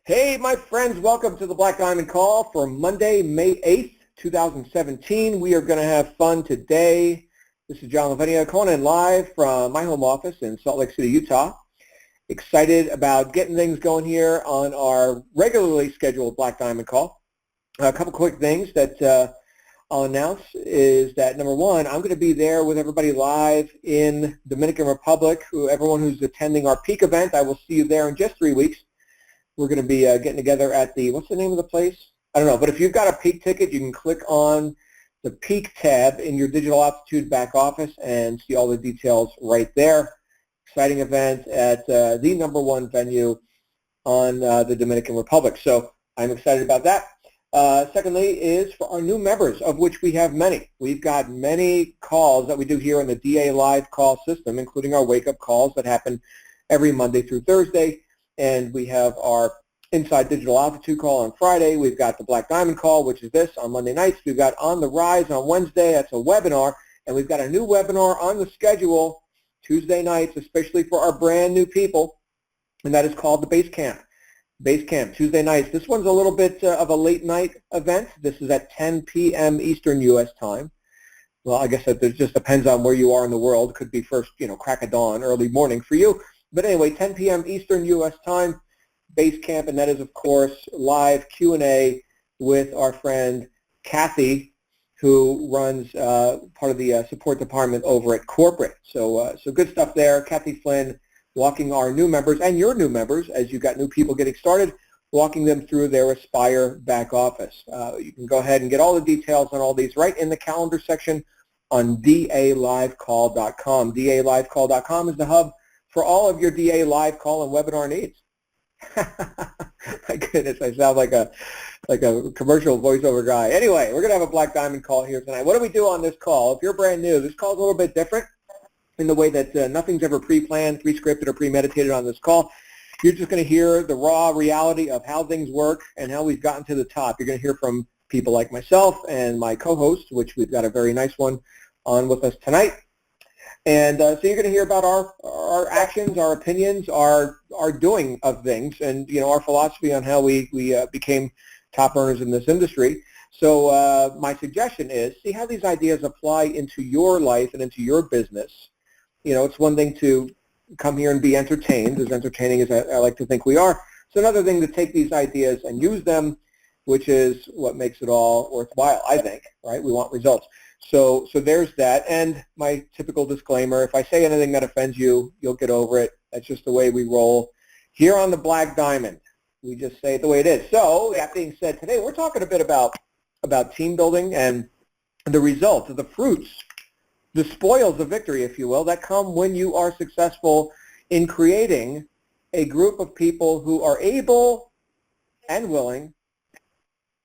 Hey, my friends, welcome to the Black Diamond Call for Monday, May 8th, 2017. We are going to have fun today. This is John Lavinia calling in live from my home office in Salt Lake City, Utah. Excited about getting things going here on our regularly scheduled Black Diamond Call. A couple quick things that I'll announce is that, number one, I'm going to be there with everybody live in Dominican Republic. Everyone who's attending our peak event, I will see you there in just 3 weeks. We're going to be getting together at the, what's the name of the place? I don't know, but if you've got a peak ticket, you can click on the peak tab in your Digital Altitude back office and see all the details right there. Exciting event at the #1 venue on the Dominican Republic. So I'm excited about that. Secondly is for our new members, of which we have many. We've got many calls that we do here in the DA Live call system, including our wake-up calls that happen every Monday through Thursday. And we have our Inside Digital Altitude call on Friday. We've got the Black Diamond call, which is this, on Monday nights. We've got On the Rise on Wednesday. That's a webinar. And we've got a new webinar on the schedule Tuesday nights, especially for our brand new people, and that is called the Base Camp. Base Camp, Tuesday nights. This one's a little bit of a late night event. This is at 10 p.m. Eastern U.S. time. Well, I guess it just depends on where you are in the world. Could be first, crack of dawn, early morning for you. But anyway, 10 p.m. Eastern U.S. time, Base Camp, and that is, of course, live Q&A with our friend Kathy, who runs part of the support department over at corporate. So good stuff there. Kathy Flynn walking our new members and your new members, as you've got new people getting started, walking them through their Aspire back office. You can go ahead and get all the details on all these right in the calendar section on dalivecall.com. dalivecall.com is the hub for all of your DA live call and webinar needs. My goodness, I sound like a commercial voiceover guy. Anyway, we're going to have a Black Diamond call here tonight. What do we do on this call? If you're brand new, this call is a little bit different in the way that nothing's ever pre-planned, pre-scripted, or premeditated on this call. You're just going to hear the raw reality of how things work and how we've gotten to the top. You're going to hear from people like myself and my co-host, which we've got a very nice one on with us tonight. And so you're going to hear about our actions, our opinions, our doing of things, and our philosophy on how we became top earners in this industry. So my suggestion is see how these ideas apply into your life and into your business. It's one thing to come here and be entertained, as entertaining as I like to think we are. It's another thing to take these ideas and use them, which is what makes it all worthwhile, I think, right? We want results. So there's that, and my typical disclaimer, if I say anything that offends you, you'll get over it. That's just the way we roll here on the Black Diamond. We just say it the way it is. So that being said, today we're talking a bit about team building and the results, the fruits, the spoils of victory, if you will, that come when you are successful in creating a group of people who are able and willing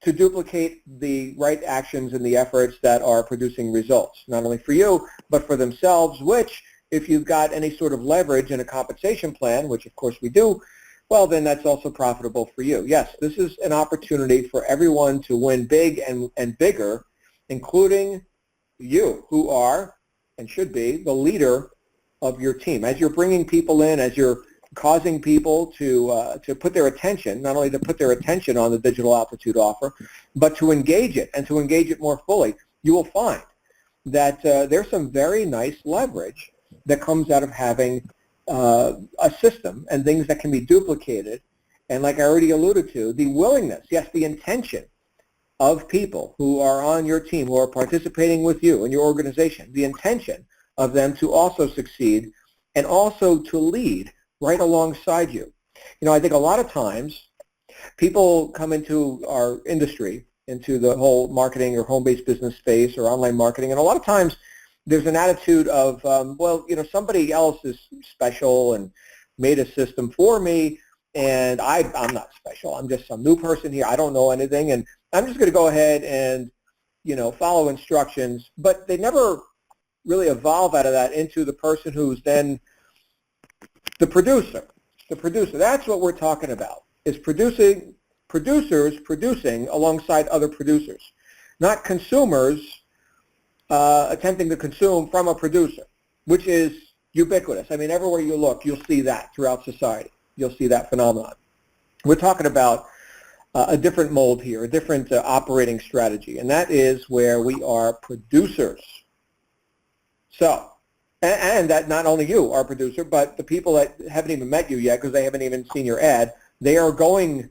to duplicate the right actions and the efforts that are producing results, not only for you, but for themselves, which, if you've got any sort of leverage in a compensation plan, which of course we do, well, then that's also profitable for you. Yes, this is an opportunity for everyone to win big and bigger, including you, who are and should be the leader of your team. As you're bringing people in, as you're causing people to put their attention, not only to put their attention on the Digital Altitude offer, but to engage it and to engage it more fully, you will find that there's some very nice leverage that comes out of having a system and things that can be duplicated. And like I already alluded to, the willingness, yes, the intention of people who are on your team, who are participating with you in your organization, the intention of them to also succeed and also to lead right alongside you. I think a lot of times people come into our industry, into the whole marketing or home-based business space or online marketing, and a lot of times there's an attitude of, somebody else is special and made a system for me, and I'm not special. I'm just some new person here. I don't know anything, and I'm just going to go ahead and, follow instructions. But they never really evolve out of that into the person who's then the producer. That's what we're talking about, is producers producing alongside other producers, not consumers attempting to consume from a producer, which is ubiquitous. I mean, everywhere you look, you'll see that throughout society. You'll see that phenomenon. We're talking about a different mold here, a different operating strategy, and that is where we are producers. So, and that not only you are a producer, but the people that haven't even met you yet because they haven't even seen your ad, they are going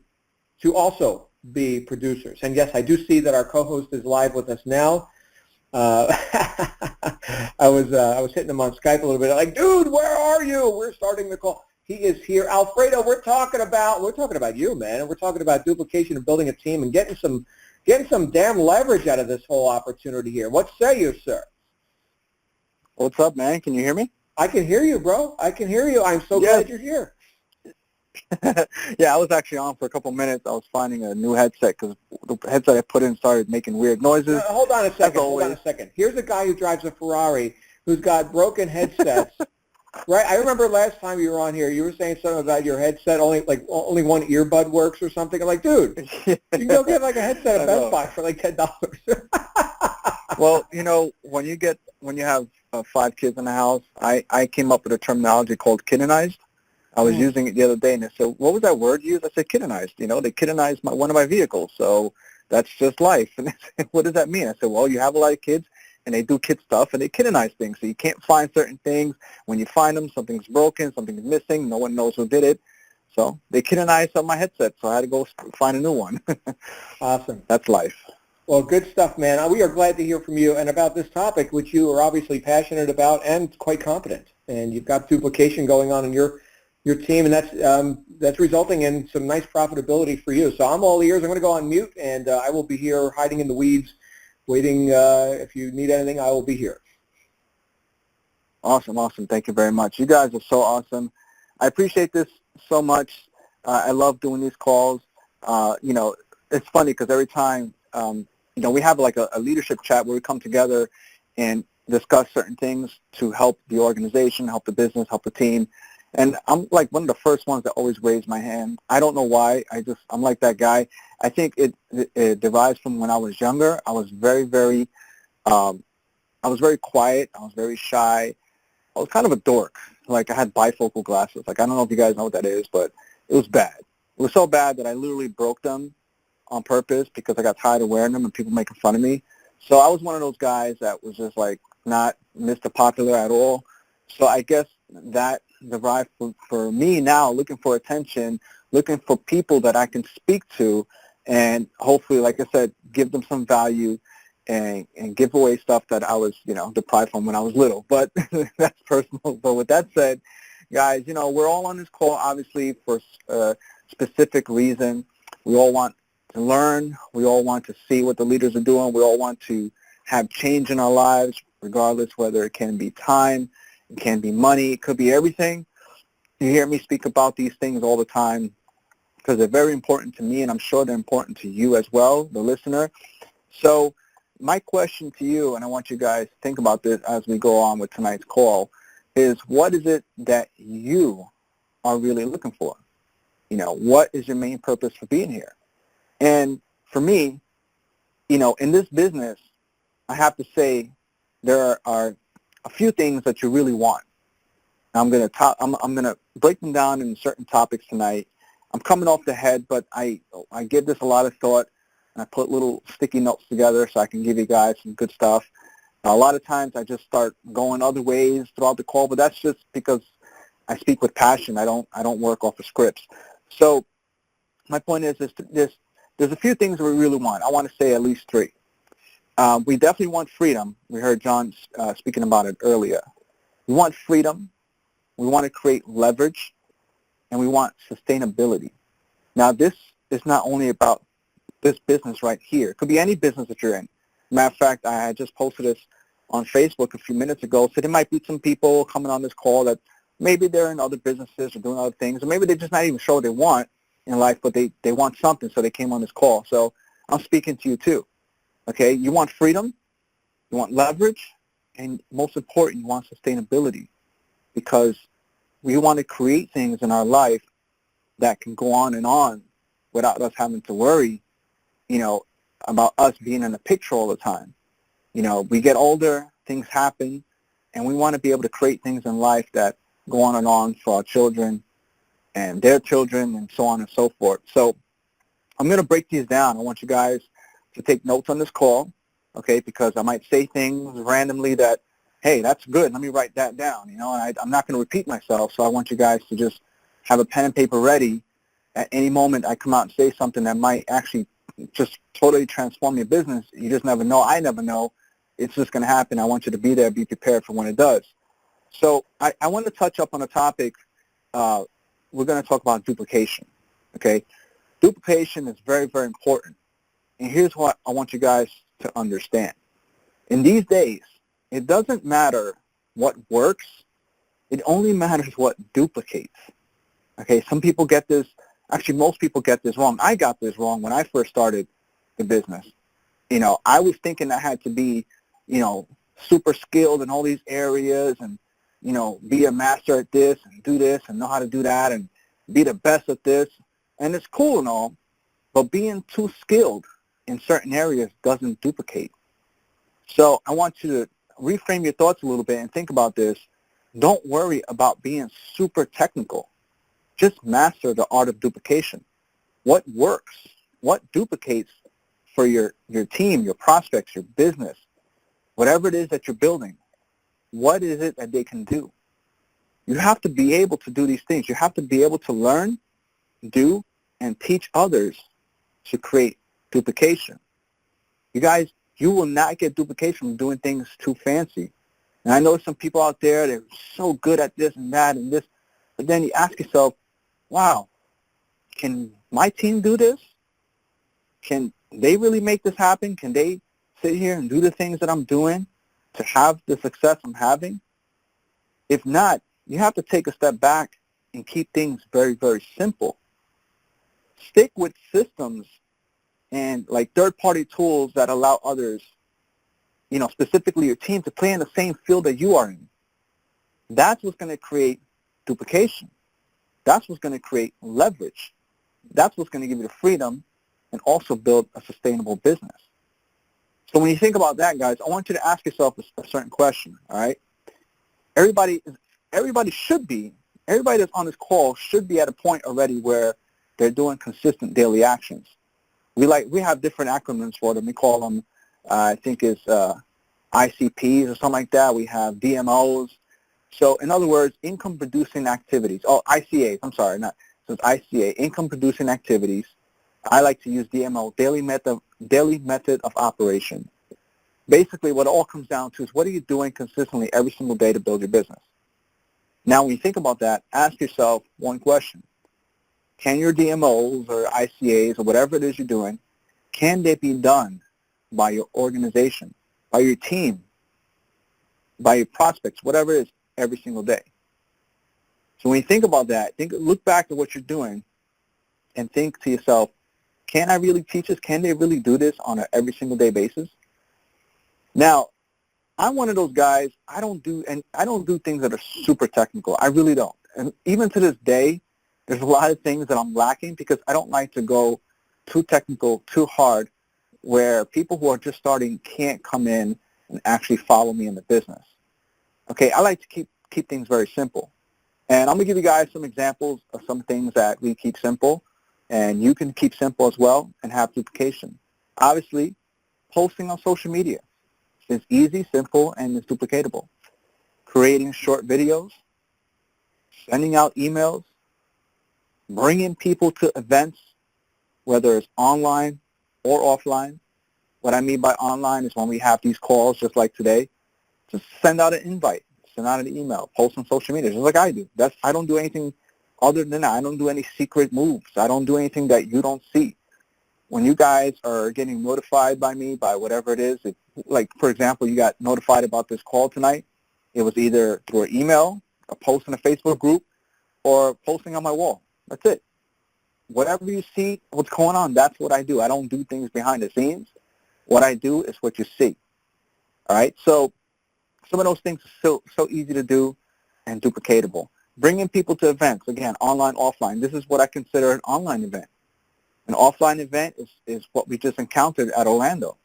to also be producers. And yes, I do see that our co-host is live with us now. I was hitting him on Skype a little bit, like, dude, where are you? We're starting the call. He is here. Alfredo, we're talking about you, man, and we're talking about duplication and building a team and getting some damn leverage out of this whole opportunity here. What say you, sir? What's up, man? Can you hear me? I can hear you, bro. I can hear you. I'm so glad you're here. Yeah, I was actually on for a couple minutes. I was finding a new headset because the headset I put in started making weird noises. Hold on a second. Here's a guy who drives a Ferrari who's got broken headsets. Right, I remember last time you were on here, you were saying something about your headset only one earbud works or something. I'm like, dude, you can go get like a headset at Best Buy for like $10. Well, when you have 5 kids in the house, I came up with a terminology called kiddenized. I was using it the other day, and they said, "What was that word you used?" I said, "Kiddenized." They kiddenized one of my vehicles, so that's just life. And they said, "What does that mean?" I said, "Well, you have a lot of kids, and they do kid stuff, and they kiddenize things. So you can't find certain things. When you find them, something's broken, something's missing. No one knows who did it. So they kiddenized on my headset, so I had to go find a new one." Awesome. That's life. Well, good stuff, man. We are glad to hear from you and about this topic, which you are obviously passionate about and quite competent. And you've got duplication going on in your team, and that's resulting in some nice profitability for you. So I'm all ears. I'm going to go on mute, and I will be here hiding in the weeds, waiting. If you need anything, I will be here. Awesome. Thank you very much. You guys are so awesome. I appreciate this so much. I love doing these calls. It's funny because every time, we have like a leadership chat where we come together and discuss certain things to help the organization, help the business, help the team. And I'm like one of the first ones that always raise my hand. I don't know why. I'm like that guy. I think it derives from when I was younger. I was very, very, I was very quiet. I was very shy. I was kind of a dork. Like I had bifocal glasses. Like I don't know if you guys know what that is, but it was bad. It was so bad that I literally broke them on purpose because I got tired of wearing them and people making fun of me. So I was one of those guys that was just like not Mr. Popular at all. So I guess that derived for me now, looking for attention, looking for people that I can speak to, and hopefully, like I said, give them some value and give away stuff that I was, deprived from when I was little. But that's personal. But with that said, guys, we're all on this call, obviously, for a specific reason. We all want to learn. We all want to see what the leaders are doing. We all want to have change in our lives, regardless whether it can be time, it can be money, it could be everything. You hear me speak about these things all the time because they're very important to me, and I'm sure they're important to you as well, the listener. So my question to you, and I want you guys to think about this as we go on with tonight's call, is what is it that you are really looking for? What is your main purpose for being here? And for me, in this business, I have to say there are a few things that you really want. I'm gonna break them down in certain topics tonight. I'm coming off the head, but I give this a lot of thought, and I put little sticky notes together so I can give you guys some good stuff. A lot of times I just start going other ways throughout the call, but that's just because I speak with passion. I don't work off of scripts. So my point is there's a few things that we really want. I want to say at least 3. We definitely want freedom. We heard John speaking about it earlier. We want freedom. We want to create leverage, and we want sustainability. Now, this is not only about this business right here. It could be any business that you're in. Matter of fact, I just posted this on Facebook a few minutes ago. So there might be some people coming on this call that maybe they're in other businesses or doing other things, or maybe they're just not even sure what they want in life, but they want something, so they came on this call. So I'm speaking to you too. Okay, you want freedom, you want leverage, and most important, you want sustainability, because we want to create things in our life that can go on without us having to worry, about us being in the picture all the time. We get older, things happen, and we want to be able to create things in life that go on for our children and their children and so on and so forth. So I'm going to break these down. I want you guys to take notes on this call, okay, because I might say things randomly that, hey, that's good. Let me write that down, and I'm not going to repeat myself, so I want you guys to just have a pen and paper ready. At any moment I come out and say something that might actually just totally transform your business. You just never know. I never know. It's just going to happen. I want you to be there, be prepared for when it does. So I want to touch up on a topic. We're going to talk about duplication, okay? Duplication is very, very important. And here's what I want you guys to understand. In these days, it doesn't matter what works. It only matters what duplicates. Okay, some people get this, actually most people get this wrong. I got this wrong when I first started the business. I was thinking I had to be, super skilled in all these areas and, be a master at this and know how to do that and be the best at this. And it's cool and all, but being too skilled in certain areas doesn't duplicate. So I want you to reframe your thoughts a little bit and think about this. Don't worry about being super technical. Just master the art of duplication. What works? What duplicates for your team, your prospects, your business, whatever it is that you're building? What is it that they can do? You have to be able to do these things. You have to be able to learn, do, and teach others to create duplication. You guys, you will not get duplication from doing things too fancy. And I know some people out there, they're so good at this and that and this, but then you ask yourself, wow, can my team do this? Can they really make this happen? Can they sit here and do the things that I'm doing to have the success I'm having? If not, you have to take a step back and keep things very, very simple. Stick with systems and like third-party tools that allow others, specifically your team, to play in the same field that you are in. That's what's going to create duplication. That's what's going to create leverage. That's what's going to give you the freedom and also build a sustainable business. So when you think about that, guys, I want you to ask yourself a certain question, all right? Everybody that's on this call should be at a point already where they're doing consistent daily actions. We have different acronyms for them. We call them, I think it's ICPs or something like that. We have DMOs. So in other words, income-producing activities. Oh, ICAs. I'm sorry, so it's ICA, income-producing activities. I like to use DMO, daily method of operation. Basically, what it all comes down to is what are you doing consistently every single day to build your business? Now, when you think about that, ask yourself one question. Can your DMOs or ICAs or whatever it is you're doing, can they be done by your organization, by your team, by your prospects, whatever it is, every single day? So when you think about that, look back at what you're doing and think to yourself, can I really teach this? Can they really do this on an every single day basis? Now, I'm one of those guys, I don't do things that are super technical. I really don't. And even to this day, there's a lot of things that I'm lacking because I don't like to go too technical, too hard, where people who are just starting can't come in and actually follow me in the business. Okay, I like to keep things very simple. And I'm going to give you guys some examples of some things that we keep simple, and you can keep simple as well and have duplication. Obviously, posting on social media is easy, simple, and it's duplicatable. Creating short videos, sending out emails, bringing people to events, whether it's online or offline. What I mean by online is when we have these calls just like today, just send out an invite, send out an email, post on social media, just like I do. I don't do anything other than that. I don't do any secret moves. I don't do anything that you don't see. When you guys are getting notified by me, by whatever it is, like, for example, you got notified about this call tonight, it was either through an email, a post in a Facebook group, or posting on my wall. That's it. Whatever you see, what's going on, that's what I do. I don't do things behind the scenes. What I do is what you see. All right? So some of those things are so easy to do and duplicatable. Bringing people to events, again, online, offline. This is what I consider an online event. An offline event is what we just encountered at Orlando.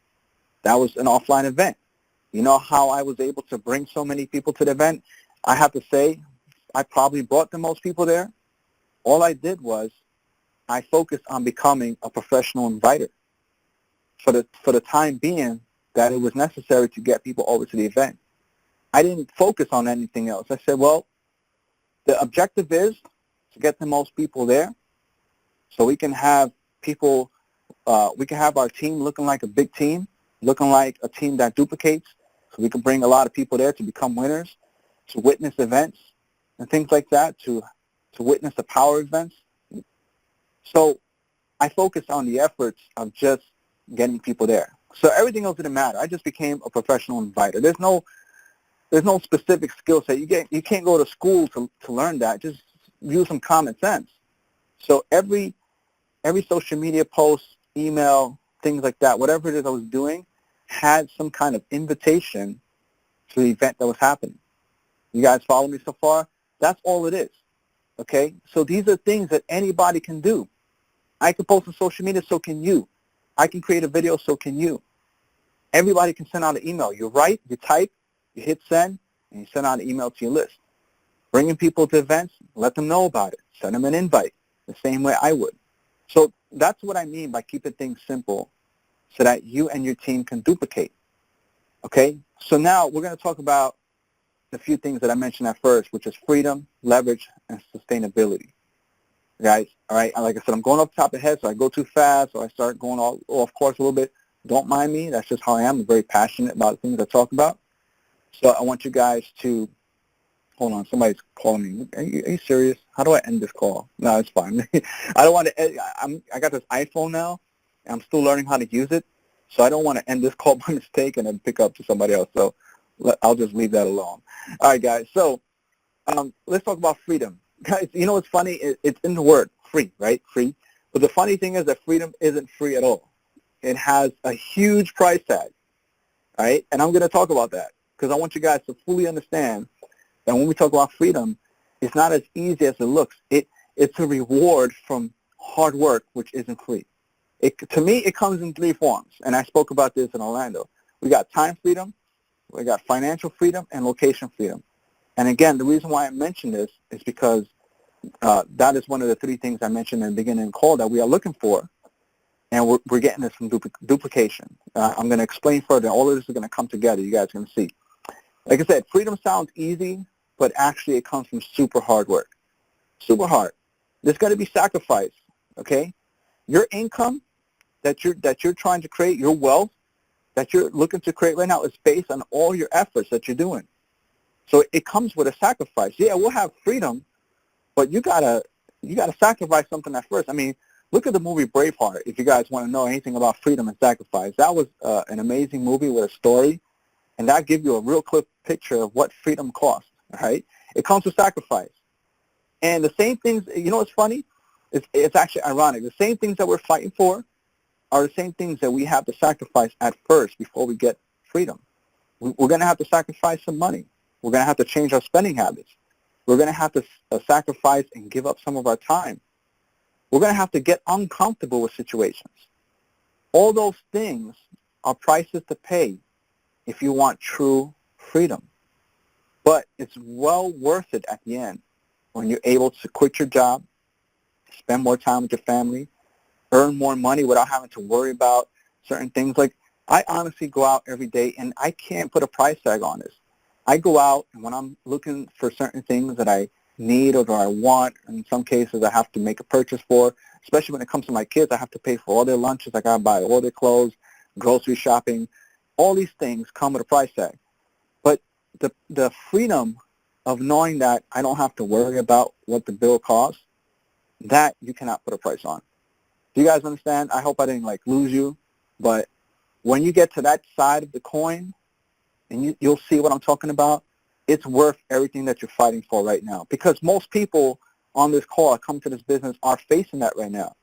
That was an offline event. You know how I was able to bring so many people to the event? I have to say, I probably brought the most people there. all I did was I focused on becoming a professional inviter for the time being that it was necessary to get people over to the event. I didn't focus on anything else. I said, well, the objective is to get the most people there so we can have people, we can have our team looking like a big team, looking like a team that duplicates, so we can bring a lot of people there to become winners, to witness events and things like that, to witness the power events. So I focused on the efforts of just getting people there. So everything else didn't matter. I just became a professional inviter. There's no specific skill set. You can't go to school to learn that. Just use some common sense. So every social media post, email, things like that, whatever it is I was doing, had some kind of invitation to the event that was happening. You guys follow me so far? That's all it is. Okay? So these are things that anybody can do. I can post on social media, so can you. I can create a video, so can you. Everybody can send out an email. You write, you type, you hit send, and you send out an email to your list. Bringing people to events, let them know about it. Send them an invite the same way I would. So that's what I mean by keeping things simple so that you and your team can duplicate. Okay? So now we're going to talk about the few things that I mentioned at first, which is freedom, leverage, and sustainability. Guys, all right? Like I said, I'm going off the top of the head, so I go too fast, or I start going off course a little bit. Don't mind me. That's just how I am. I'm very passionate about the things I talk about. So I want you guys to, hold on, somebody's calling me. Are you serious? How do I end this call? No, it's fine. I don't want to, I got this iPhone now, and I'm still learning how to use it, so I don't want to end this call by mistake and then pick up to somebody else. So I'll just leave that alone. All right, guys. So let's talk about freedom. Guys, you know what's funny? It's in the word, free, right? Free. But the funny thing is that freedom isn't free at all. It has a huge price tag, all right? And I'm going to talk about that because I want you guys to fully understand that when we talk about freedom, it's not as easy as it looks. It's a reward from hard work, which isn't free. To me, it comes in three forms, and I spoke about this in Orlando. We got time freedom, we got financial freedom, and location freedom. And again, the reason why I mention this is because that is one of the three things I mentioned in the beginning of the call that we are looking for, and we're getting this from duplication. I'm going to explain further. All of this is going to come together. You guys are going to see. Like I said, freedom sounds easy, but actually it comes from super hard work. Super hard. There's got to be sacrifice, okay? Your income that you're trying to create, your wealth that you're looking to create right now is based on all your efforts that you're doing. So it comes with a sacrifice. Yeah, we'll have freedom, but you gotta sacrifice something at first. I mean, look at the movie Braveheart. If you guys want to know anything about freedom and sacrifice, that was an amazing movie with a story, and that gives you a real clear picture of what freedom costs. All right, it comes with sacrifice, and the same things. You know what's funny? It's actually ironic. The same things that we're fighting for are the same things that we have to sacrifice at first before we get freedom. We're going to have to sacrifice some money. We're going to have to change our spending habits. We're going to have to sacrifice and give up some of our time. We're going to have to get uncomfortable with situations. All those things are prices to pay if you want true freedom. But it's well worth it at the end when you're able to quit your job, spend more time with your family, earn more money without having to worry about certain things. Like, I honestly go out every day, and I can't put a price tag on this. I go out, and when I'm looking for certain things that I need or that I want, in some cases I have to make a purchase for, especially when it comes to my kids, I have to pay for all their lunches, I got to buy all their clothes, grocery shopping. All these things come with a price tag. But the freedom of knowing that I don't have to worry about what the bill costs, that you cannot put a price on. Do you guys understand? I hope I didn't lose you, but when you get to that side of the coin, and you'll see what I'm talking about, it's worth everything that you're fighting for right now. Because most people on this call that come to this business are facing that right now.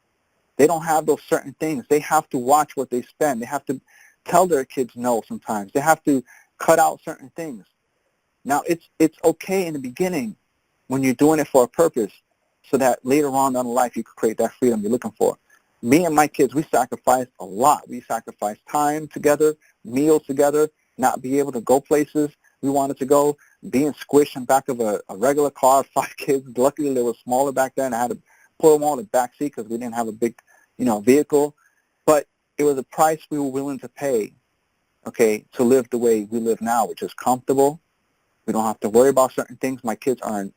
They don't have those certain things. They have to watch what they spend. They have to tell their kids no sometimes. They have to cut out certain things. Now, it's okay in the beginning when you're doing it for a purpose so that later on down the life you can create that freedom you're looking for. Me and my kids, we sacrificed a lot. We sacrificed time together, meals together, not be able to go places we wanted to go, being squished in back of a regular car, 5 kids. Luckily, they were smaller back then. I had put them all in the back seat because we didn't have a big, vehicle. But it was a price we were willing to pay, okay, to live the way we live now, which is comfortable. We don't have to worry about certain things. My kids are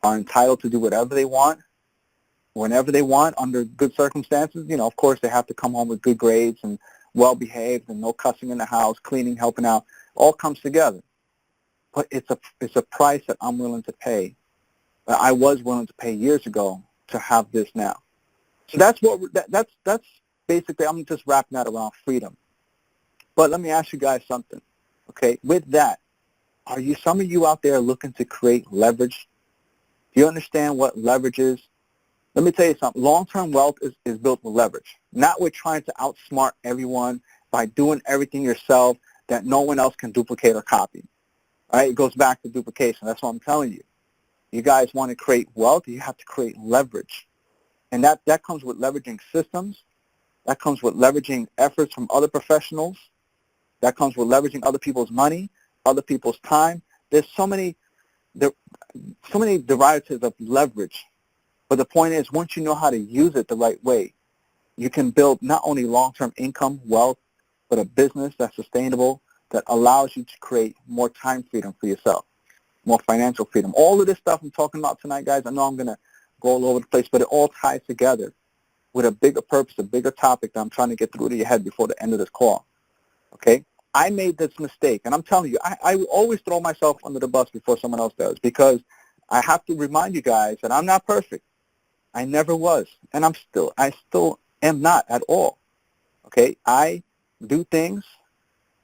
entitled to do whatever they want, whenever they want, under good circumstances. Of course, they have to come home with good grades and well-behaved and no cussing in the house, cleaning, helping out. All comes together. But it's a price that I'm willing to pay, that I was willing to pay years ago to have this now. So that's basically, I'm just wrapping that around freedom. But let me ask you guys something, okay? With that, some of you out there looking to create leverage? Do you understand what leverage is? Let me tell you something. Long-term wealth is built with leverage, not with trying to outsmart everyone by doing everything yourself that no one else can duplicate or copy. All right? It goes back to duplication. That's what I'm telling you. You guys want to create wealth, you have to create leverage. And that comes with leveraging systems. That comes with leveraging efforts from other professionals. That comes with leveraging other people's money, other people's time. There's so many derivatives of leverage. But the point is, once you know how to use it the right way, you can build not only long-term income, wealth, but a business that's sustainable, that allows you to create more time freedom for yourself, more financial freedom. All of this stuff I'm talking about tonight, guys, I know I'm going to go all over the place, but it all ties together with a bigger purpose, a bigger topic that I'm trying to get through to your head before the end of this call. Okay? I made this mistake, and I'm telling you, I always throw myself under the bus before someone else does, because I have to remind you guys that I'm not perfect. I never was, and I still am not at all. Okay? I do things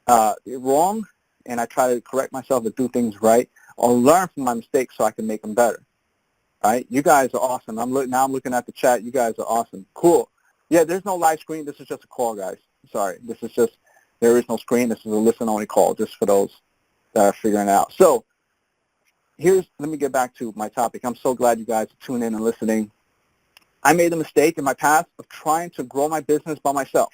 wrong, and I try to correct myself to do things right, or learn from my mistakes so I can make them better. All right? You guys are awesome. Now I'm looking at the chat. You guys are awesome. Cool. Yeah, there's no live screen. This is just a call, guys. Sorry. There is no screen. This is a listen-only call, just for those that are figuring it out. So let me get back to my topic. I'm so glad you guys are tuning in and listening. I made a mistake in my past of trying to grow my business by myself.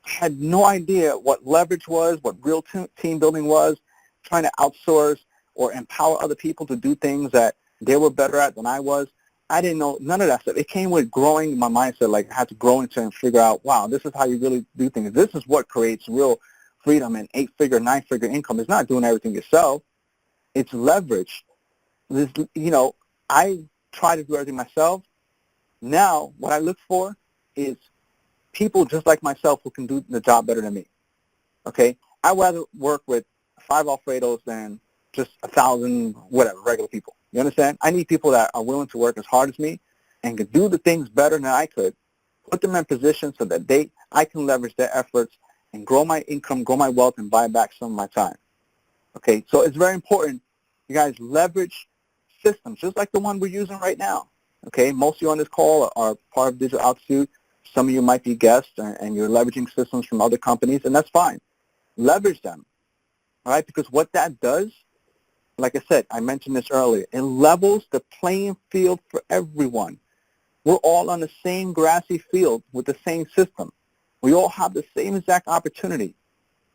I had no idea what leverage was, what real team building was, trying to outsource or empower other people to do things that they were better at than I was. I didn't know none of that stuff. It came with growing my mindset. Like, I had to grow into and figure out, wow, this is how you really do things. This is what creates real freedom and 8-figure, 9-figure income. It's not doing everything yourself. It's leverage. I try to do everything myself. Now, what I look for is people just like myself who can do the job better than me. Okay? I'd rather work with 5 Alfredos than just 1,000, whatever, regular people. You understand? I need people that are willing to work as hard as me and can do the things better than I could, put them in position so that I can leverage their efforts and grow my income, grow my wealth, and buy back some of my time. Okay? So it's very important you guys leverage systems, just like the one we're using right now. Okay? Most of you on this call are part of Digital Altitude. Some of you might be guests, and you're leveraging systems from other companies, and that's fine. Leverage them. All right? Because what that does, like I said, I mentioned this earlier, it levels the playing field for everyone. We're all on the same grassy field with the same system. We all have the same exact opportunity.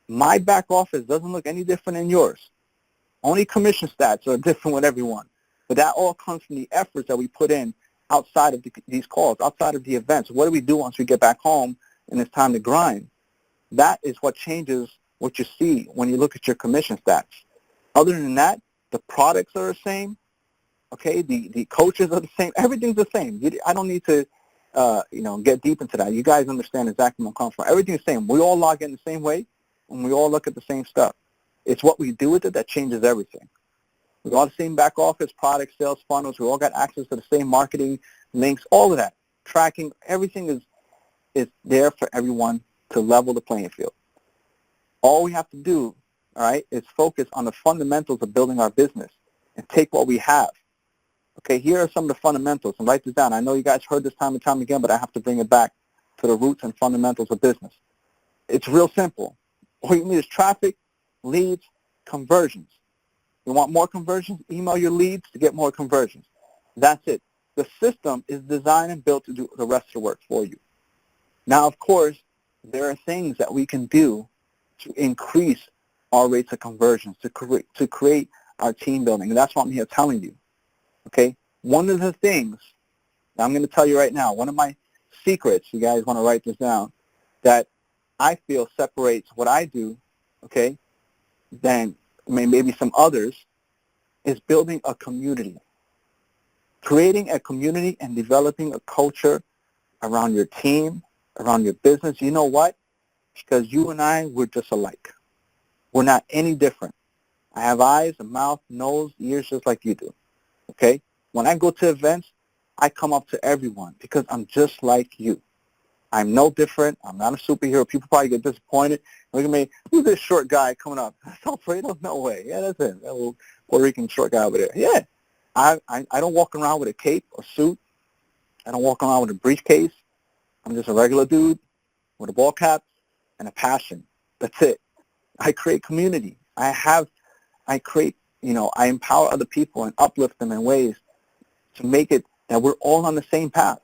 My back office doesn't look any different than yours. Only commission stats are different with everyone. But that all comes from the efforts that we put in outside of these calls, outside of the events. What do we do once we get back home and it's time to grind? That is what changes what you see when you look at your commission stats. Other than that, the products are the same. Okay, the coaches are the same. Everything's the same. I don't need to, get deep into that. You guys understand exactly where I'm coming from. Everything's the same. We all log in the same way, and we all look at the same stuff. It's what we do with it that changes everything. We all have the same back office, products, sales funnels. We all got access to the same marketing links, all of that. Tracking, everything is there for everyone to level the playing field. All we have to do, all right, is focus on the fundamentals of building our business and take what we have. Okay, here are some of the fundamentals, and write this down. I know you guys heard this time and time again, but I have to bring it back to the roots and fundamentals of business. It's real simple. All you need is traffic, leads, conversions. You want more conversions? Email your leads to get more conversions. That's it. The system is designed and built to do the rest of the work for you. Now, of course, there are things that we can do to increase our rates of conversions, to create our team building. And that's what I'm here telling you. Okay? One of the things Now, I'm going to tell you right now, one of my secrets, you guys want to write this down, that I feel separates what I do, okay, than maybe some others, is building a community. Creating a community and developing a culture around your team, around your business. You know what? Because you and I, we're just alike. We're not any different. I have eyes, a mouth, nose, ears just like you do, okay? When I go to events, I come up to everyone because I'm just like you. I'm no different. I'm not a superhero. People probably get disappointed. Look at me. Who's this short guy coming up? That's Alfredo? No way. Yeah, that's him. That little Puerto Rican short guy over there. Yeah. I don't walk around with a cape or suit. I don't walk around with a briefcase. I'm just a regular dude with a ball cap and a passion. That's it. I create community. I create, I empower other people and uplift them in ways to make it that we're all on the same path.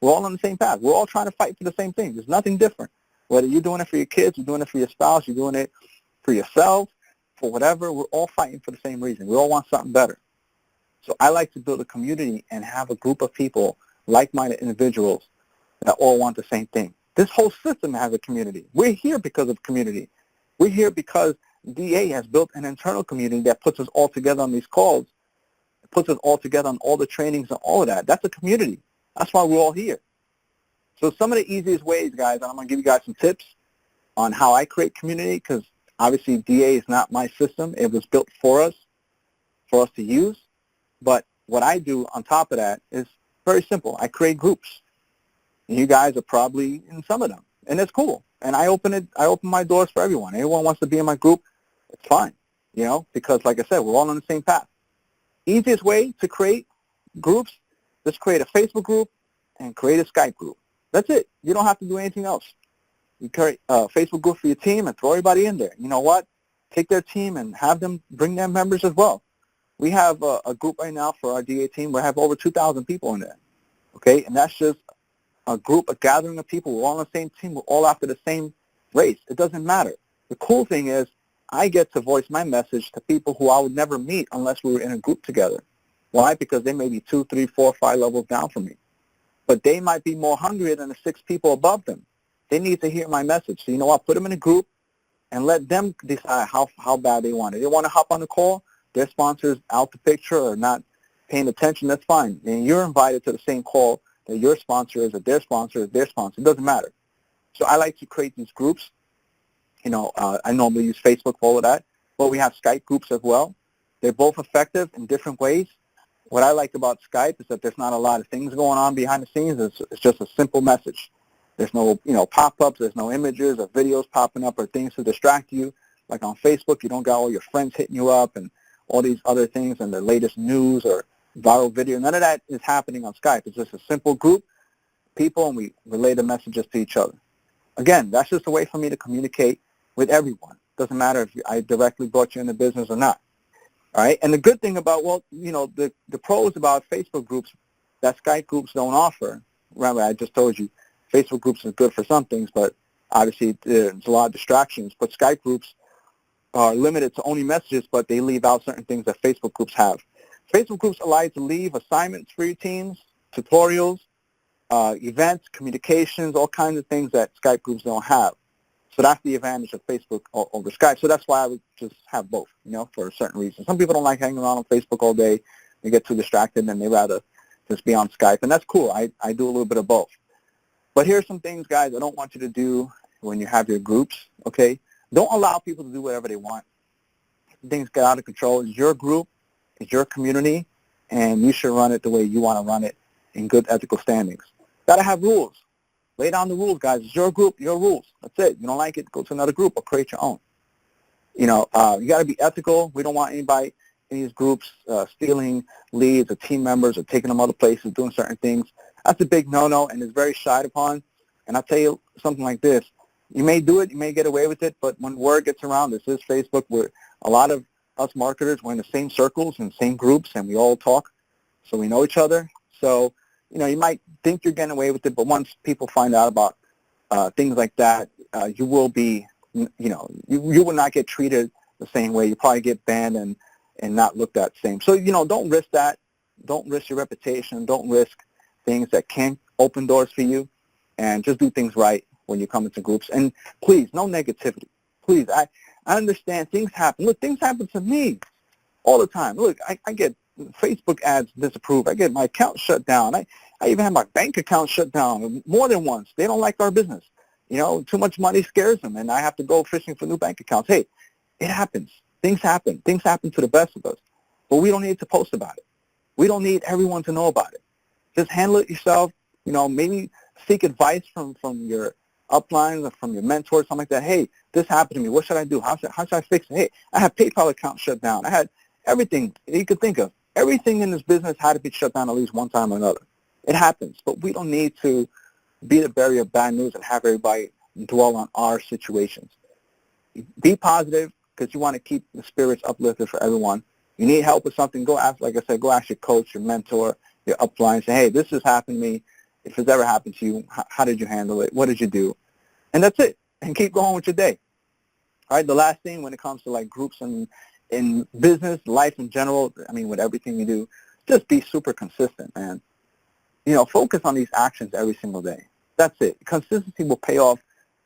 We're all on the same path. We're all trying to fight for the same thing. There's nothing different. Whether you're doing it for your kids, you're doing it for your spouse, you're doing it for yourself, for whatever, we're all fighting for the same reason. We all want something better. So I like to build a community and have a group of people, like-minded individuals, that all want the same thing. This whole system has a community. We're here because of community. We're here because DA has built an internal community that puts us all together on these calls, puts us all together on all the trainings and all of that. That's a community. That's why we're all here. So some of the easiest ways, guys, and I'm going to give you guys some tips on how I create community, because obviously DA is not my system. It was built for us to use. But what I do on top of that is very simple. I create groups. And you guys are probably in some of them. And it's cool. And I open my doors for everyone. Anyone wants to be in my group, it's fine. Because like I said, we're all on the same path. Easiest way to create groups, just create a Facebook group and create a Skype group. That's it. You don't have to do anything else. You create a Facebook group for your team and throw everybody in there. You know what? Take their team and have them bring their members as well. We have a group right now for our DA team. We have over 2,000 people in there. Okay? And that's just a group, a gathering of people. We're all on the same team. We're all after the same race. It doesn't matter. The cool thing is I get to voice my message to people who I would never meet unless we were in a group together. Why? Because they may be 2, 3, 4, 5 levels down from me. But they might be more hungry than the 6 people above them. They need to hear my message. So you know what? Put them in a group and let them decide how bad they want it. They want to hop on the call, their sponsor's out the picture or not paying attention, that's fine. And you're invited to the same call that your sponsor is or their sponsor is their sponsor. It doesn't matter. So I like to create these groups. I normally use Facebook for all of that. But we have Skype groups as well. They're both effective in different ways. What I like about Skype is that there's not a lot of things going on behind the scenes. It's just a simple message. There's no, pop-ups. There's no images or videos popping up or things to distract you. Like on Facebook, you don't got all your friends hitting you up and all these other things and the latest news or viral video. None of that is happening on Skype. It's just a simple group, people, and we relay the messages to each other. Again, that's just a way for me to communicate with everyone. Doesn't matter if I directly brought you in the business or not. All right, and the good thing about, the pros about Facebook groups that Skype groups don't offer, remember I just told you, Facebook groups is good for some things, but obviously there's a lot of distractions, but Skype groups are limited to only messages, but they leave out certain things that Facebook groups have. Facebook groups allow you to leave assignments for your teams, tutorials, events, communications, all kinds of things that Skype groups don't have. So that's the advantage of Facebook over Skype. So that's why I would just have both, for certain reasons. Some people don't like hanging around on Facebook all day. They get too distracted and they rather just be on Skype. And that's cool. I do a little bit of both. But here's some things, guys, I don't want you to do when you have your groups, okay? Don't allow people to do whatever they want. Things get out of control. It's your group. It's your community. And you should run it the way you want to run it in good ethical standings. Got to have rules. Lay down the rules, guys. It's your group, your rules. That's it. You don't like it, go to another group or create your own. You got to be ethical. We don't want anybody in these groups stealing leads or team members or taking them other places, doing certain things. That's a big no-no, and it's very shied upon. And I'll tell you something like this. You may do it, you may get away with it, but when word gets around, this is Facebook, where a lot of us marketers, we're in the same circles and same groups, and we all talk, so we know each other. So, you might think you're getting away with it, but once people find out about things like that, you will be, you will not get treated the same way. You probably get banned and not looked at the same. So, don't risk that. Don't risk your reputation. Don't risk things that can open doors for you, and just do things right when you come into groups. And please, no negativity. Please, I understand things happen. Look, things happen to me all the time. Look, I get Facebook ads disapproved. I get my account shut down. I even have my bank account shut down more than once. They don't like our business. You know, too much money scares them, and I have to go fishing for new bank accounts. Hey, it happens. Things happen. Things happen to the best of us. But we don't need to post about it. We don't need everyone to know about it. Just handle it yourself. You know, maybe seek advice from your uplines or from your mentors, something like that. Hey, this happened to me. What should I do? How should I fix it? Hey, I had PayPal account shut down. I had everything you could think of. Everything in this business had to be shut down at least one time or another. It happens, but we don't need to be the bearer of bad news and have everybody dwell on our situations. Be positive because you want to keep the spirits uplifted for everyone. You need help with something, go ask, like I said, go ask your coach, your mentor, your upline. Say, hey, this has happened to me. If it's ever happened to you, how did you handle it? What did you do? And that's it. And keep going with your day. All right, the last thing when it comes to like groups and in business, life in general, I mean, with everything you do, just be super consistent, man. You know, focus on these actions every single day. That's it. Consistency will pay off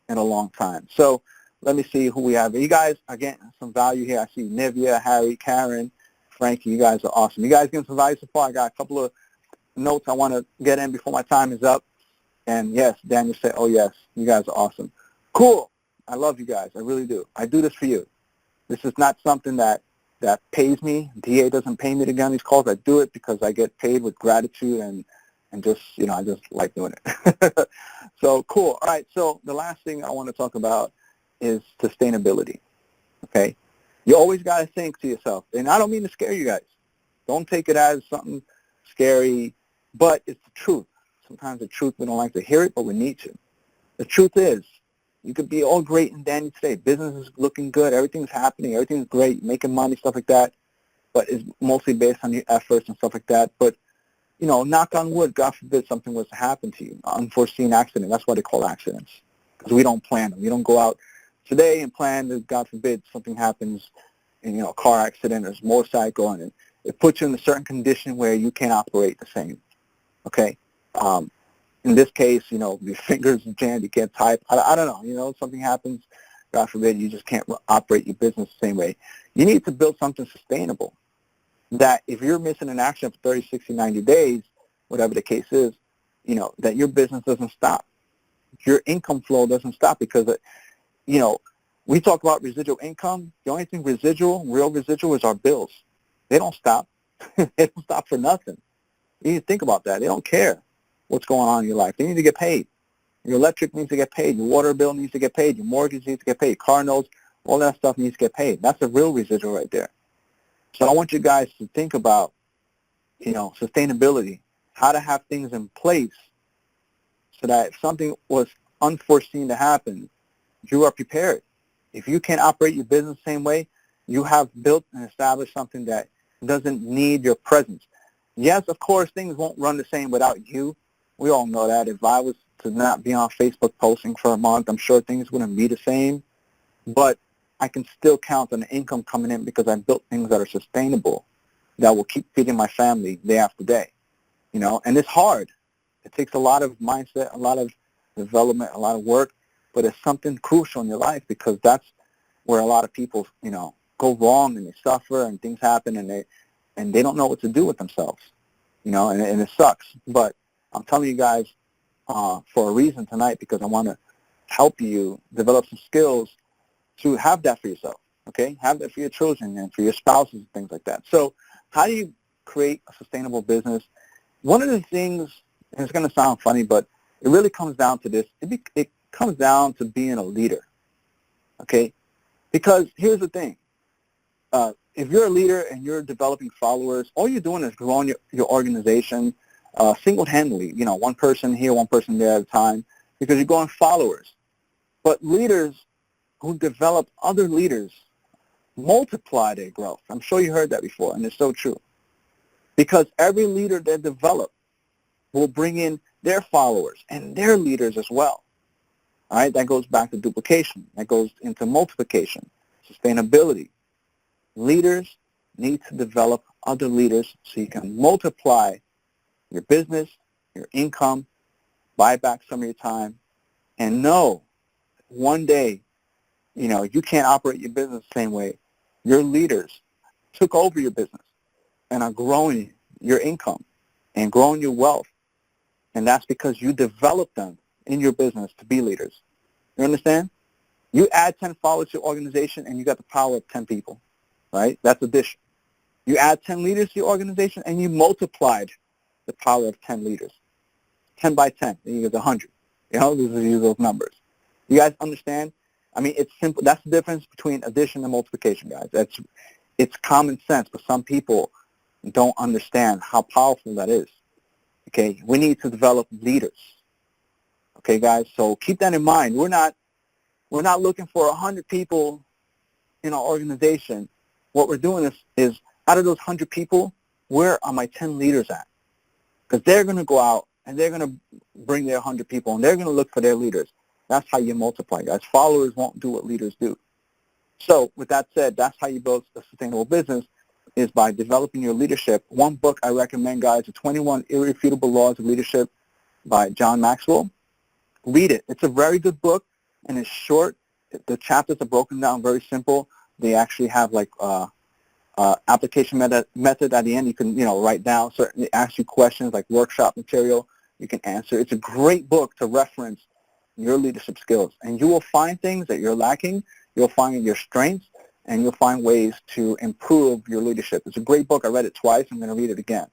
in a long time. So let me see who we have. You guys are getting some value here. I see Nivea, Harry, Karen, Frankie. You guys are awesome. You guys getting some value so far? I got a couple of notes I want to get in before my time is up. And yes, Daniel said, oh yes, you guys are awesome. Cool. I love you guys. I really do. I do this for you. This is not something that pays me. DA doesn't pay me to get on these calls. I do it because I get paid with gratitude and just, you know, I just like doing it. So cool. All right. So the last thing I want to talk about is sustainability. Okay. You always got to think to yourself, and I don't mean to scare you guys. Don't take it as something scary, but it's the truth. Sometimes the truth, we don't like to hear it, but we need to. The truth is, you could be all great and dandy today. Business is looking good. Everything's happening. Everything's great. Making money, stuff like that. But it's mostly based on your efforts and stuff like that. But, you know, knock on wood, God forbid something was to happen to you. Unforeseen accident. That's why they call accidents. Because we don't plan them. You don't go out today and plan that, God forbid, something happens in, you know, a car accident or a motorcycle, and it puts you in a certain condition where you can't operate the same. Okay? In this case, you know, your fingers jammed, you can't type. I don't know, you know, something happens, God forbid, you just can't operate your business the same way. You need to build something sustainable that if you're missing an action for 30, 60, 90 days, whatever the case is, you know, that your business doesn't stop. Your income flow doesn't stop because, you know, we talk about residual income. The only thing real residual is our bills. They don't stop. They don't stop for nothing. You need to think about that. They don't care what's going on in your life. They need to get paid. Your electric needs to get paid. Your water bill needs to get paid. Your mortgage needs to get paid. Car notes, all that stuff needs to get paid. That's a real residual right there. So I want you guys to think about, you know, sustainability, how to have things in place so that if something was unforeseen to happen, you are prepared. If you can't operate your business the same way, you have built and established something that doesn't need your presence. Yes, of course, things won't run the same without you. We all know that. If I was to not be on Facebook posting for a month, I'm sure things wouldn't be the same. But I can still count on the income coming in because I built things that are sustainable, that will keep feeding my family day after day. You know, and it's hard. It takes a lot of mindset, a lot of development, a lot of work, but it's something crucial in your life because that's where a lot of people, you know, go wrong and they suffer and things happen and they don't know what to do with themselves, you know, and it sucks. But I'm telling you guys for a reason tonight because I want to help you develop some skills to have that for yourself, okay? Have that for your children and for your spouses and things like that. So how do you create a sustainable business? One of the things, and it's going to sound funny, but it really comes down to this. It comes down to being a leader, okay? Because here's the thing. If you're a leader and you're developing followers, all you're doing is growing your organization single-handedly, you know, one person here, one person there at a time, because you're growing followers. But leaders who develop other leaders multiply their growth. I'm sure you heard that before, and it's so true. Because every leader they develop will bring in their followers and their leaders as well. All right, that goes back to duplication. That goes into multiplication, sustainability. Leaders need to develop other leaders so you can multiply your business your income, buy back some of your time, and know one day, you can't operate your business the same way. Your leaders took over your business and are growing your income and growing your wealth. And that's because you developed them in your business to be leaders. You understand? You add 10 followers to your organization and you got the power of 10 people, right? That's addition. You add 10 leaders to your organization and you multiplied the power of 10 leaders. 10 by 10, then you get 100. Use those numbers. You guys understand? I mean, it's simple. That's the difference between addition and multiplication, guys. It's common sense, but some people don't understand how powerful that is. Okay, we need to develop leaders. Okay, guys, so keep that in mind. We're not looking for 100 people in our organization. What we're doing is out of those 100 people, where are my 10 leaders at? Because they're going to go out and they're going to bring their 100 people and they're going to look for their leaders. That's how you multiply, guys. Followers won't do what leaders do. So with that said, that's how you build a sustainable business, is by developing your leadership. One book I recommend, guys, The 21 Irrefutable Laws of Leadership by John Maxwell. Read it. It's a very good book, and it's short. The chapters are broken down very simple. They actually have like application method at the end. You can write down, certainly ask you questions like workshop material. You can answer. It's a great book to reference your leadership skills, and you will find things that you're lacking. You'll find your strengths, and you'll find ways to improve your leadership. It's a great book. I read it twice. I'm going to read it again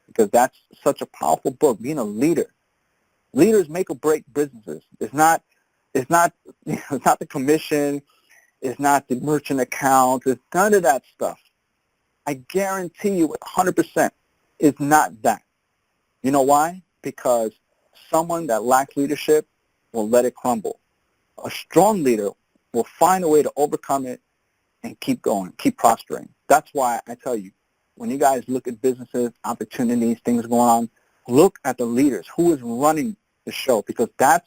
because that's such a powerful book. Being a leader. Leaders make or break businesses. It's not the commission. It's not the merchant account. It's none of that stuff. I guarantee you 100% it's not that. You know why? Because someone that lacks leadership will let it crumble. A strong leader will find a way to overcome it and keep going, keep prospering. That's why I tell you, when you guys look at businesses, opportunities, things going on, look at the leaders. Who is running the show? Because that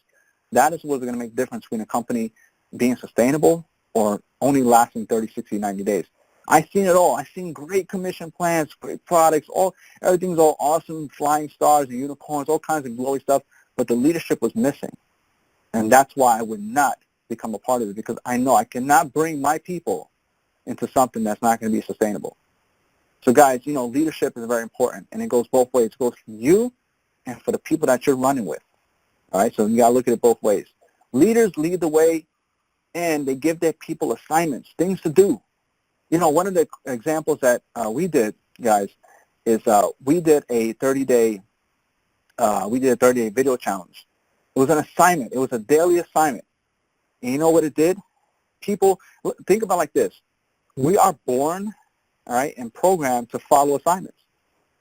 is what's going to make the difference between a company being sustainable or only lasting 30, 60, 90 days. I've seen it all. I've seen great commission plans, great products, everything's all awesome, flying stars and unicorns, all kinds of glory stuff, but the leadership was missing. And that's why I would not become a part of it, because I know I cannot bring my people into something that's not going to be sustainable. So guys, leadership is very important, and it goes both ways. It goes for you and for the people that you're running with. All right, so you got to look at it both ways. Leaders lead the way, and they give their people assignments, things to do. One of the examples that we did, guys, is we did a 30-day video challenge. It was an assignment. It was a daily assignment. And you know what it did? People, think about it like this. We are born, all right, and programmed to follow assignments.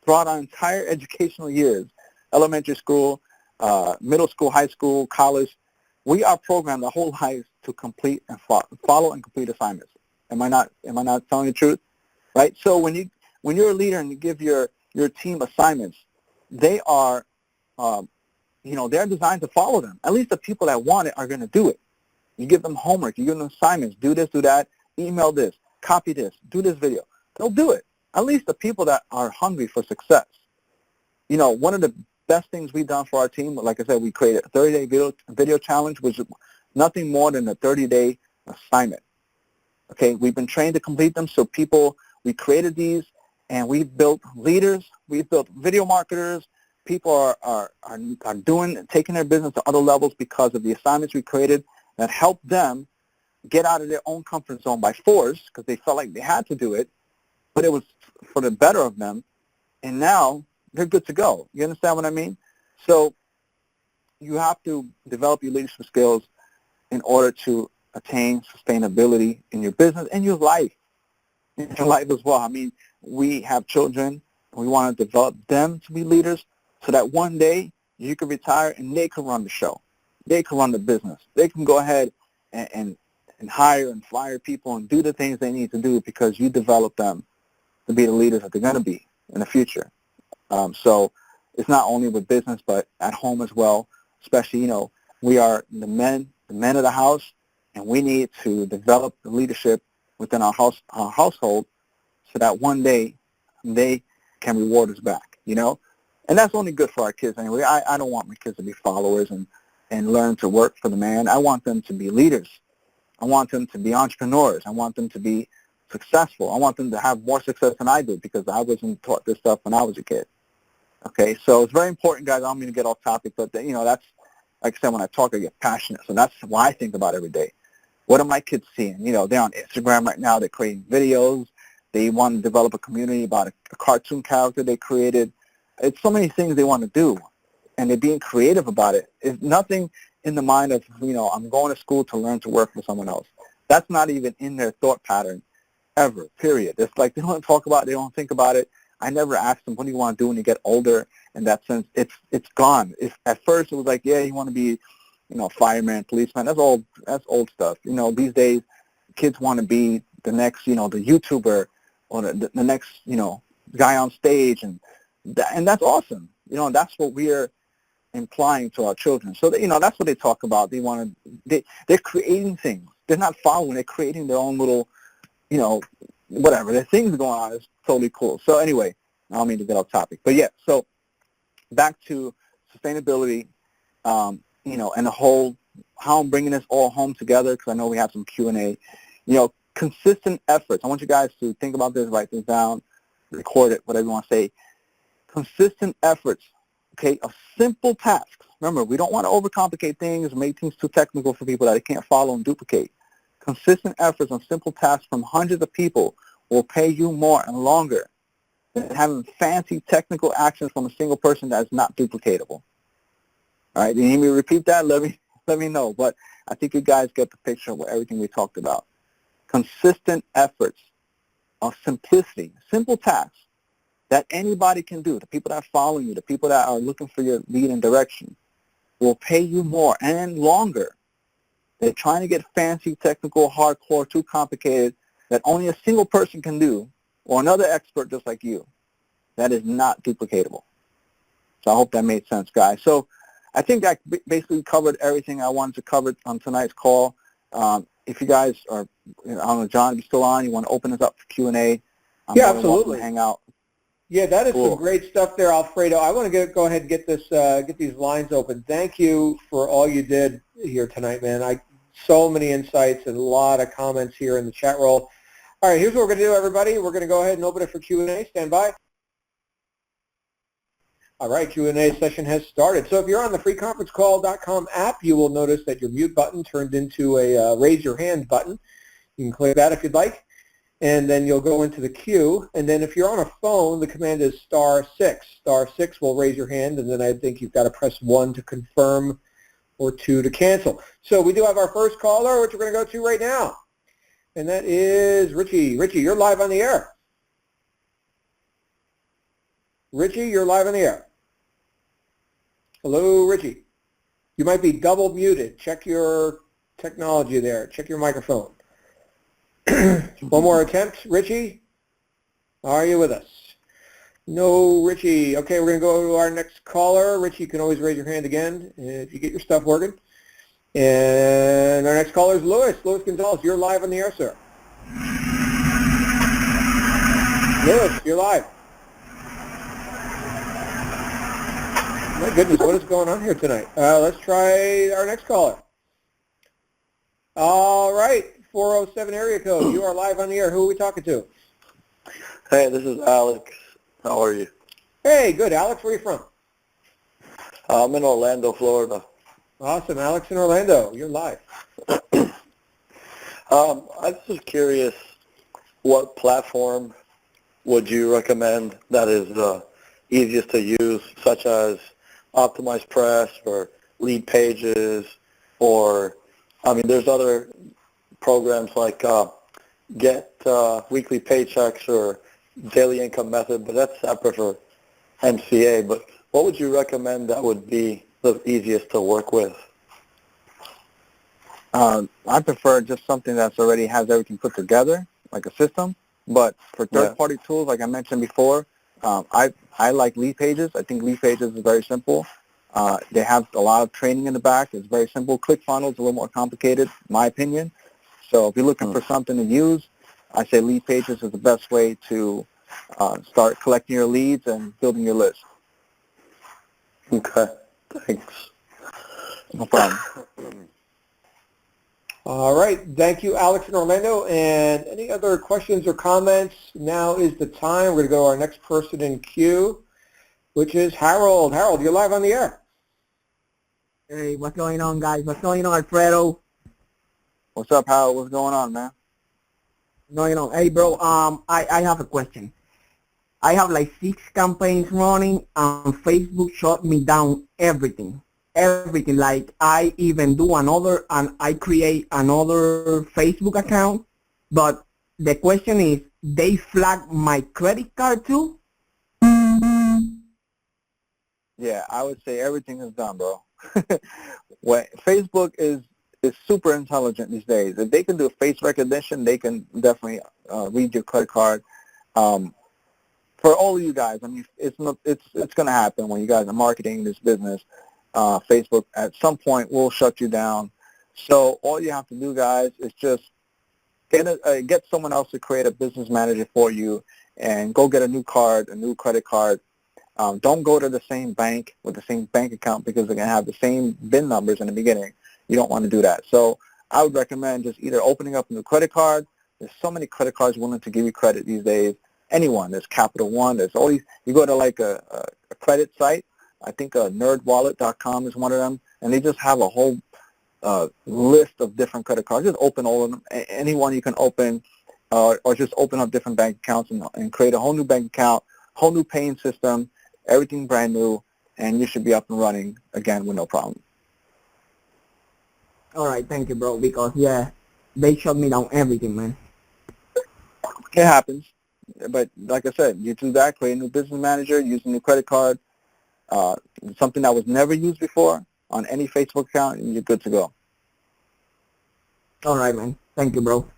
Throughout our entire educational years, elementary school, middle school, high school, college, we are programmed our whole lives to complete and follow and complete assignments. Am I not telling the truth? Right? So when you're a leader and you give your team assignments, they are they're designed to follow them. At least the people that want it are going to do it. You give them homework. You give them assignments. Do this, do that. Email this. Copy this. Do this video. They'll do it. At least the people that are hungry for success. One of the best things we've done for our team, like I said, we created a 30-day video challenge, which is nothing more than a 30-day assignment. Okay, we've been trained to complete them, so we created these, and we've built leaders. We've built video marketers. People are taking their business to other levels because of the assignments we created that helped them get out of their own comfort zone by force, because they felt like they had to do it, but it was for the better of them, and now they're good to go. You understand what I mean? So you have to develop your leadership skills in order to attain sustainability in your business and your life. In your life as well. I mean, we have children, and we want to develop them to be leaders so that one day you can retire and they can run the show. They can run the business. They can go ahead and hire and fire people and do the things they need to do because you develop them to be the leaders that they're going to be in the future. So it's not only with business, but at home as well. Especially, we are the men of the house, and we need to develop the leadership within our household so that one day they can reward us back, And that's only good for our kids anyway. I don't want my kids to be followers and learn to work for the man. I want them to be leaders. I want them to be entrepreneurs. I want them to be successful. I want them to have more success than I did because I wasn't taught this stuff when I was a kid. Okay, so it's very important, guys. I don't mean to get off topic, but that's, like I said, when I talk, I get passionate. So that's why I think about every day. What are my kids seeing? They're on Instagram right now. They're creating videos. They want to develop a community about a cartoon character they created. It's so many things they want to do, and they're being creative about it. It's nothing in the mind of, I'm going to school to learn to work for someone else. That's not even in their thought pattern ever, period. It's like they don't talk about it. They don't think about it. I never asked them, what do you want to do when you get older? In that sense, it's gone. At first it was like, yeah, you want to be, fireman, policeman. That's old stuff. These days, kids want to be the next, the YouTuber or the next, guy on stage, and that's awesome. That's what we're implying to our children. So that's what they talk about. They're creating things. They're not following. They're creating their own little, whatever. There's things going on. It's totally cool. So anyway, I don't mean to get off topic, but yeah. So back to sustainability, and the whole, how I'm bringing this all home together, because I know we have some Q&A. Consistent efforts. I want you guys to think about this, write this down, record it, whatever you want to say. Consistent efforts, okay, of simple tasks. Remember, we don't want to overcomplicate things, make things too technical for people that they can't follow and duplicate. Consistent efforts on simple tasks from hundreds of people will pay you more and longer than having fancy technical actions from a single person that is not duplicatable. All right, you need me to repeat that? Let me know. But I think you guys get the picture of everything we talked about. Consistent efforts of simplicity, simple tasks that anybody can do, the people that are following you, the people that are looking for your lead and direction, will pay you more and longer. They're trying to get fancy, technical, hardcore, too complicated, that only a single person can do, or another expert just like you. That is not duplicatable. So I hope that made sense, guys. So I think I basically covered everything I wanted to cover on tonight's call. If you guys are, I don't know, John, if you're still on, you want to open this up for Q&A, I'm Yeah, more than welcome absolutely. to hang out. Yeah, that is Cool. some great stuff there, Alfredo. I want to go ahead and get these lines open. Thank you for all you did here tonight, man. So many insights and a lot of comments here in the chat roll. All right, here's what we're going to do, everybody. We're going to go ahead and open it for Q&A. Stand by. All right, Q&A session has started. So if you're on the freeconferencecall.com app, you will notice that your mute button turned into a raise your hand button. You can click that if you'd like, and then you'll go into the queue. And then if you're on a phone, the command is *6. *6 will raise your hand, and then I think you've got to press 1 to confirm or 2 to cancel. So we do have our first caller, which we're going to go to right now, and that is Richie. Richie, you're live on the air. Richie, you're live on the air. Hello, Richie. You might be double muted. Check your technology there. Check your microphone. One more attempt. Richie, are you with us? No, Richie. Okay, we're going to go to our next caller. Richie, you can always raise your hand again if you get your stuff working. And our next caller is Louis. Louis Gonzalez, you're live on the air, sir. Louis, you're live. My goodness, what is going on here tonight? Let's try our next caller. All right, 407 area code. You are live on the air. Who are we talking to? Hey, this is Alex. How are you? Hey, good. Alex, where are you from? I'm in Orlando, Florida. Awesome. Alex in Orlando. You're live. I was just curious, what platform would you recommend that is easiest to use, such as Optimize Press or Lead Pages, or, there's other programs like Get Weekly Paychecks or Daily Income Method, but I prefer MCA. But what would you recommend that would be the easiest to work with? I prefer just something that's already has everything put together, like a system. But for third-party tools, like I mentioned before, I like Lead Pages. I think Lead Pages is very simple. They have a lot of training in the back. It's very simple. ClickFunnels is a little more complicated, in my opinion. So if you're looking for something to use, I say Lead Pages is the best way to start collecting your leads and building your list. Okay, thanks. No problem. All right. Thank you, Alex and Orlando. And any other questions or comments? Now is the time. We're going to go to our next person in queue, which is Harold. Harold, you're live on the air. Hey, what's going on, guys? What's going on, Alfredo? What's up, Howard? What's going on, man? What's going on? Hey, bro, I have a question. I have like 6 campaigns running, and Facebook shut me down everything. Everything. Like, I even do another, and I create another Facebook account. But the question is, they flag my credit card too? Yeah, I would say everything is done, bro. Facebook is super intelligent these days. If they can do face recognition, they can definitely read your credit card. For all of you guys, I mean, it's going to happen when you guys are marketing this business. Facebook at some point will shut you down. So all you have to do, guys, is just get someone else to create a business manager for you and go get a new card, a new credit card. Don't go to the same bank with the same bank account because they're going to have the same BIN numbers in the beginning. You don't want to do that. So I would recommend just either opening up a new credit card. There's so many credit cards willing to give you credit these days. Anyone. There's Capital One. There's all these. You go to like a credit site. I think nerdwallet.com is one of them, and they just have a whole list of different credit cards. Just open all of them. Anyone you can open, or just open up different bank accounts and create a whole new bank account, whole new paying system, everything brand new, and you should be up and running again with no problem. All right, thank you, bro, because, yeah, they shut me down everything, man. It happens. But like I said, you do that, create a new business manager, use a new credit card, something that was never used before on any Facebook account, and you're good to go. All right, man. Thank you, bro.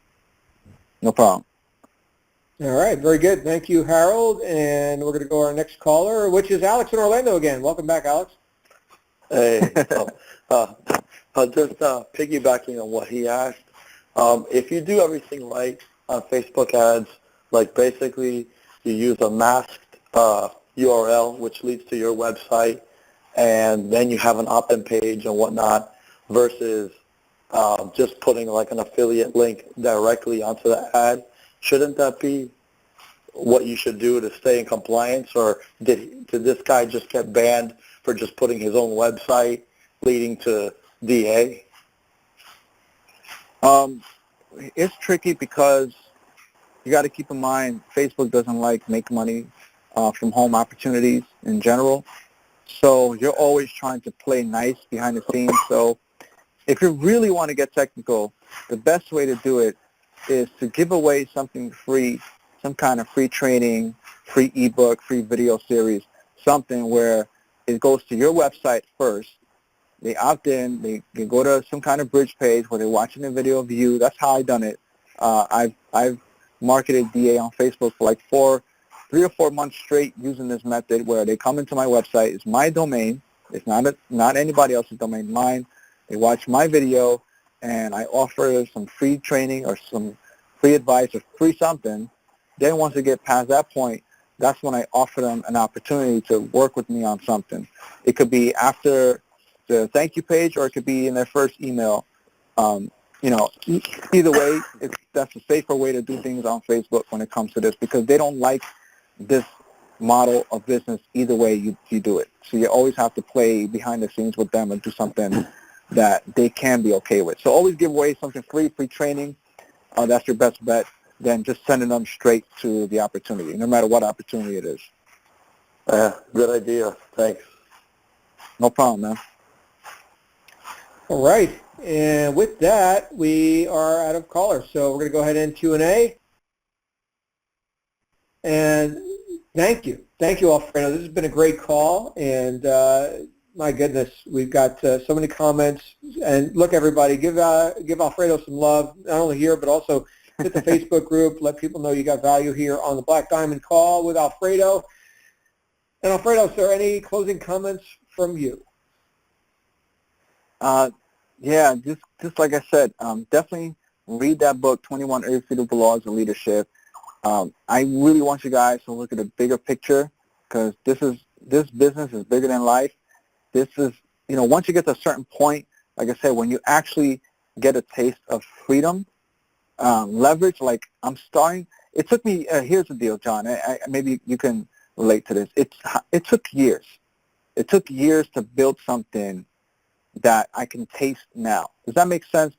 No problem. All right. Very good. Thank you, Harold. And we're going to go to our next caller, which is Alex in Orlando again. Welcome back, Alex. Hey, just piggybacking on what he asked, if you do everything right on Facebook ads, like basically you use a masked URL which leads to your website, and then you have an opt-in page and whatnot, versus just putting like an affiliate link directly onto the ad. Shouldn't that be what you should do to stay in compliance, or did this guy just get banned for just putting his own website leading to DA? It's tricky because you got to keep in mind Facebook doesn't like make money from home opportunities in general. So you're always trying to play nice behind the scenes. So if you really want to get technical, the best way to do it is to give away something free, some kind of free training, free ebook, free video series, something where it goes to your website first. They opt in, they go to some kind of bridge page where they're watching a video of you. That's how I've done it. I've marketed DA on Facebook for like 3 or 4 months straight using this method where they come into my website. It's my domain. It's not anybody else's domain, mine. They watch my video, and I offer some free training or some free advice or free something. Then once they get past that point, that's when I offer them an opportunity to work with me on something. It could be after the thank you page, or it could be in their first email. Either way, that's a safer way to do things on Facebook when it comes to this, because they don't like this model of business either way you do it. So you always have to play behind the scenes with them and do something that they can be okay with. So always give away something free training. That's your best bet than just sending them straight to the opportunity, no matter what opportunity it is. Good idea. Thanks. No problem, man. All right. And with that, we are out of callers. So we're going to go ahead and Q&A. And thank you. Thank you, Alfredo. This has been a great call. And my goodness, we've got so many comments. And look, everybody, give Alfredo some love, not only here, but also hit the Facebook group. Let people know you got value here on the Black Diamond Call with Alfredo. And Alfredo, is there any closing comments from you? Yeah, just like I said, definitely read that book, 21 Irrefutable Laws of Leadership. I really want you guys to look at the bigger picture, because this business is bigger than life, this is, once you get to a certain point, like I said, when you actually get a taste of freedom, leverage, like I'm starting, it took me, here's the deal, John, maybe you can relate to this. It took years. It took years to build something that I can taste now. Does that make sense?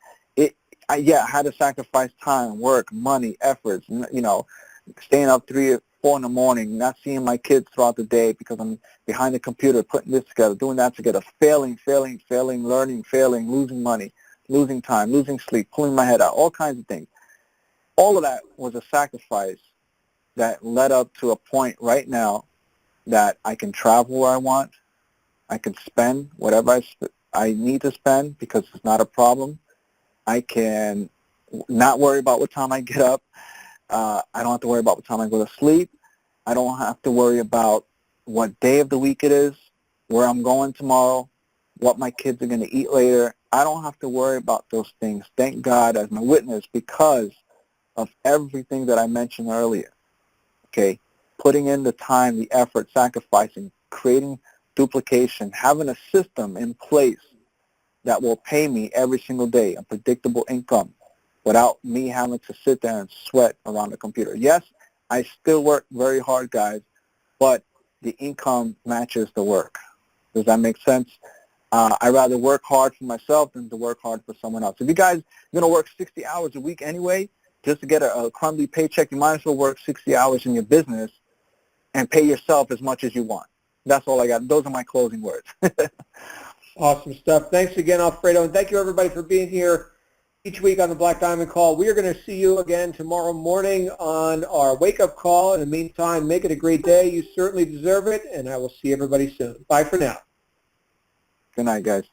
I had to sacrifice time, work, money, efforts, staying up 3 or 4 in the morning, not seeing my kids throughout the day because I'm behind the computer, putting this together, doing that together, failing, learning, losing money, losing time, losing sleep, pulling my head out, all kinds of things. All of that was a sacrifice that led up to a point right now that I can travel where I want. I can spend whatever I need to spend because it's not a problem. I can not worry about what time I get up. I don't have to worry about what time I go to sleep. I don't have to worry about what day of the week it is, where I'm going tomorrow, what my kids are going to eat later. I don't have to worry about those things. Thank God as my witness because of everything that I mentioned earlier. Okay, putting in the time, the effort, sacrificing, creating duplication, having a system in place that will pay me every single day, a predictable income, without me having to sit there and sweat around the computer. Yes, I still work very hard, guys, but the income matches the work. Does that make sense? I'd rather work hard for myself than to work hard for someone else. If you guys are going to work 60 hours a week anyway, just to get a crumbly paycheck, you might as well work 60 hours in your business and pay yourself as much as you want. That's all I got. Those are my closing words. Awesome stuff. Thanks again, Alfredo, and thank you, everybody, for being here each week on the Black Diamond Call. We are going to see you again tomorrow morning on our wake-up call. In the meantime, make it a great day. You certainly deserve it, and I will see everybody soon. Bye for now. Good night, guys.